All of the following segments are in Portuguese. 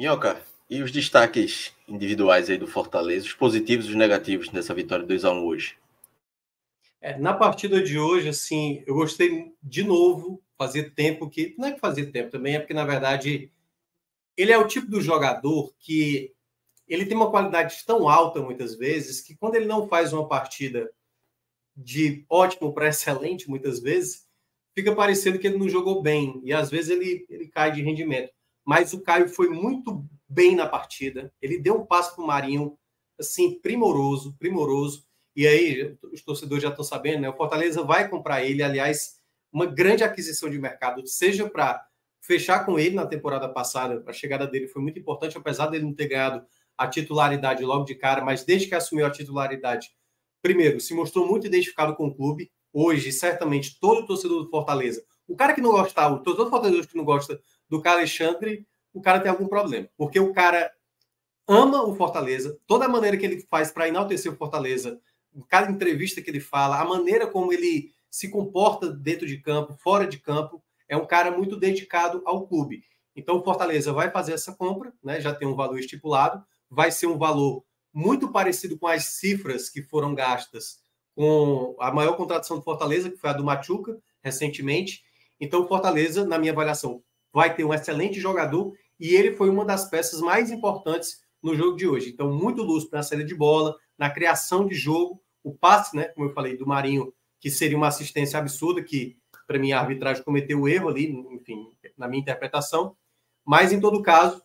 Minhoca, e os destaques individuais aí do Fortaleza, os positivos e os negativos nessa vitória 2-1 hoje? Na partida de hoje, assim, eu gostei de novo, fazia tempo que... Não é que fazia tempo também, é porque, na verdade, ele é o tipo do jogador que ele tem uma qualidade tão alta, muitas vezes, que quando ele não faz uma partida de ótimo para excelente, muitas vezes, fica parecendo que ele não jogou bem, e às vezes ele cai de rendimento. Mas o Caio foi muito bem na partida, ele deu um passo para o Marinho, assim, primoroso, primoroso, e aí os torcedores já estão sabendo, né? O Fortaleza vai comprar ele, aliás, uma grande aquisição de mercado, seja para fechar com ele na temporada passada, a chegada dele foi muito importante, apesar dele não ter ganhado a titularidade logo de cara, mas desde que assumiu a titularidade, primeiro, se mostrou muito identificado com o clube. Hoje, certamente, todo torcedor do Fortaleza, o cara que não gostava, todo Fortaleza que não gosta do Caio Alexandre, o cara tem algum problema, porque o cara ama o Fortaleza, toda a maneira que ele faz para enaltecer o Fortaleza, cada entrevista que ele fala, a maneira como ele se comporta dentro de campo, fora de campo, é um cara muito dedicado ao clube. Então o Fortaleza vai fazer essa compra, né? Já tem um valor estipulado, vai ser um valor muito parecido com as cifras que foram gastas com a maior contratação do Fortaleza, que foi a do Machuca, recentemente. Então o Fortaleza, na minha avaliação, vai ter um excelente jogador e ele foi uma das peças mais importantes no jogo de hoje. Então, muito lúcido na saída de bola, na criação de jogo, o passe, né, como eu falei, do Marinho, que seria uma assistência absurda, que para mim a arbitragem cometeu o erro ali, enfim, na minha interpretação. Mas, em todo caso,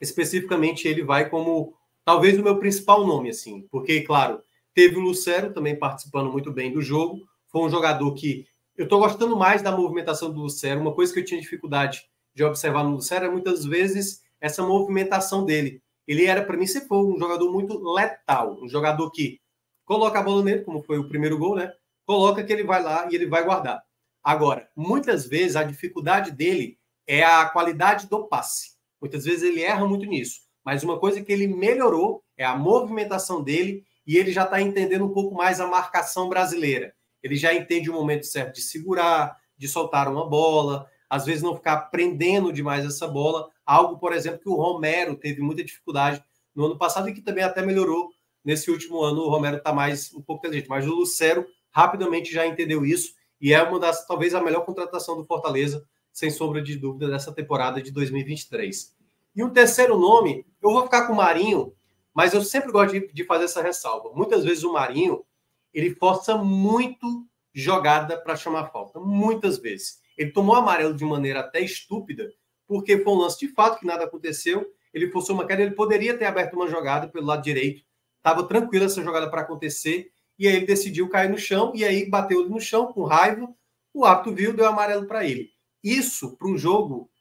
especificamente, ele vai como talvez o meu principal nome, assim, porque, claro, teve o Lucero também participando muito bem do jogo, foi um jogador que eu estou gostando mais da movimentação do Lucero. Uma coisa que eu tinha dificuldade de observar no Lucero é muitas vezes essa movimentação dele. Ele era, para mim, sempre foi um jogador muito letal, um jogador que coloca a bola nele, como foi o primeiro gol, né? Coloca que ele vai lá e ele vai guardar. Agora, muitas vezes a dificuldade dele é a qualidade do passe. Muitas vezes ele erra muito nisso. Mas uma coisa que ele melhorou é a movimentação dele e ele já está entendendo um pouco mais a marcação brasileira. Ele já entende o momento certo de segurar, de soltar uma bola, às vezes não ficar prendendo demais essa bola. Algo, por exemplo, que o Romero teve muita dificuldade no ano passado e que também até melhorou nesse último ano. O Romero está mais um pouco inteligente, mas o Lucero rapidamente já entendeu isso e é uma das, talvez, a melhor contratação do Fortaleza, sem sombra de dúvida, dessa temporada de 2023. E um terceiro nome, eu vou ficar com o Marinho, mas eu sempre gosto de fazer essa ressalva. Muitas vezes o Marinho, ele força muito jogada para chamar falta, muitas vezes. Ele tomou amarelo de maneira até estúpida, porque foi um lance de fato que nada aconteceu. Ele forçou uma queda, ele poderia ter aberto uma jogada pelo lado direito, estava tranquila essa jogada para acontecer, e aí ele decidiu cair no chão, e aí bateu ele no chão com raiva, o árbitro viu, deu amarelo para ele. Isso, para um jogo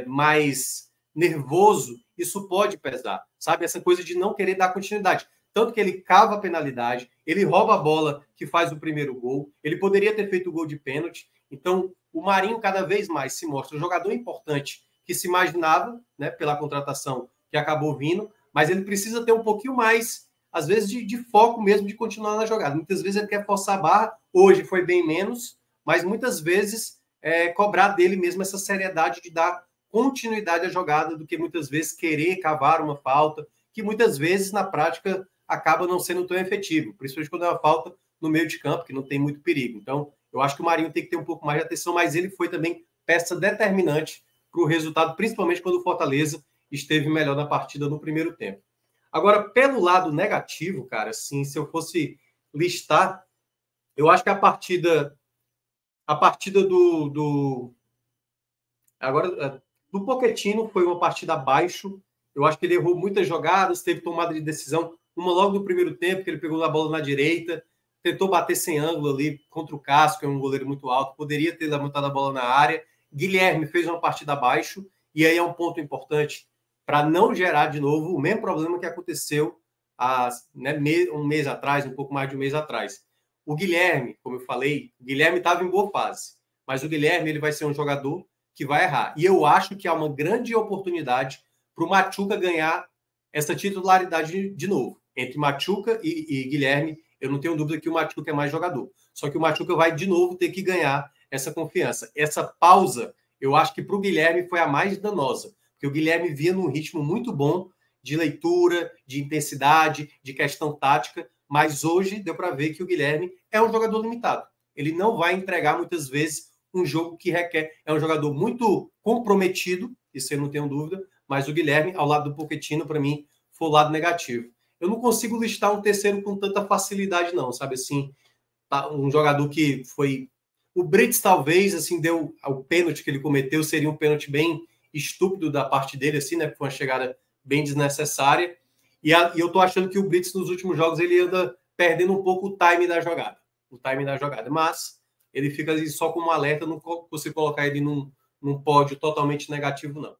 mais nervoso, isso pode pesar, sabe? Essa coisa de não querer dar continuidade. Tanto que ele cava a penalidade, ele rouba a bola que faz o primeiro gol, ele poderia ter feito o gol de pênalti. Então, o Marinho cada vez mais se mostra um jogador importante que se imaginava, né, pela contratação que acabou vindo, mas ele precisa ter um pouquinho mais, às vezes, de foco mesmo de continuar na jogada. Muitas vezes ele quer forçar a barra, hoje foi bem menos, mas muitas vezes cobrar dele mesmo essa seriedade de dar continuidade à jogada do que muitas vezes querer cavar uma falta, que muitas vezes, na prática, acaba não sendo tão efetivo, principalmente quando é uma falta no meio de campo, que não tem muito perigo. Então, eu acho que o Marinho tem que ter um pouco mais de atenção, mas ele foi também peça determinante para o resultado, principalmente quando o Fortaleza esteve melhor na partida no primeiro tempo. Agora, pelo lado negativo, cara, assim, se eu fosse listar, eu acho que a partida do Pochettino foi uma partida abaixo. Eu acho que ele errou muitas jogadas, teve tomada de decisão, uma logo no primeiro tempo, que ele pegou a bola na direita, tentou bater sem ângulo ali contra o Cássio, que é um goleiro muito alto, poderia ter levantado a bola na área. Guilherme fez uma partida abaixo, e aí é um ponto importante para não gerar de novo o mesmo problema que aconteceu um mês atrás, um pouco mais de um mês atrás. O Guilherme, como eu falei, o Guilherme estava em boa fase, mas o Guilherme ele vai ser um jogador que vai errar. E eu acho que há uma grande oportunidade para o Machuca ganhar essa titularidade de novo. Entre Machuca e Guilherme, eu não tenho dúvida que o Machuca é mais jogador. Só que o Machuca vai de novo ter que ganhar essa confiança. Essa pausa, eu acho que para o Guilherme foi a mais danosa. Porque porque o Guilherme vinha num ritmo muito bom de leitura, de intensidade, de questão tática, mas hoje deu para ver que o Guilherme é um jogador limitado. Ele não vai entregar muitas vezes um jogo que requer. É um jogador muito comprometido, isso eu não tenho dúvida, mas o Guilherme, ao lado do Pochettino, para mim, foi o lado negativo. Eu não consigo listar um terceiro com tanta facilidade, não, sabe assim? Tá, um jogador que foi... O Brits, talvez, assim, deu o pênalti que ele cometeu, seria um pênalti bem estúpido da parte dele, assim, né? Foi uma chegada bem desnecessária. E eu tô achando que o Brits, nos últimos jogos, ele anda perdendo um pouco o time da jogada. O time da jogada. Mas ele fica ali só como alerta, não consigo colocar ele num pódio totalmente negativo, não.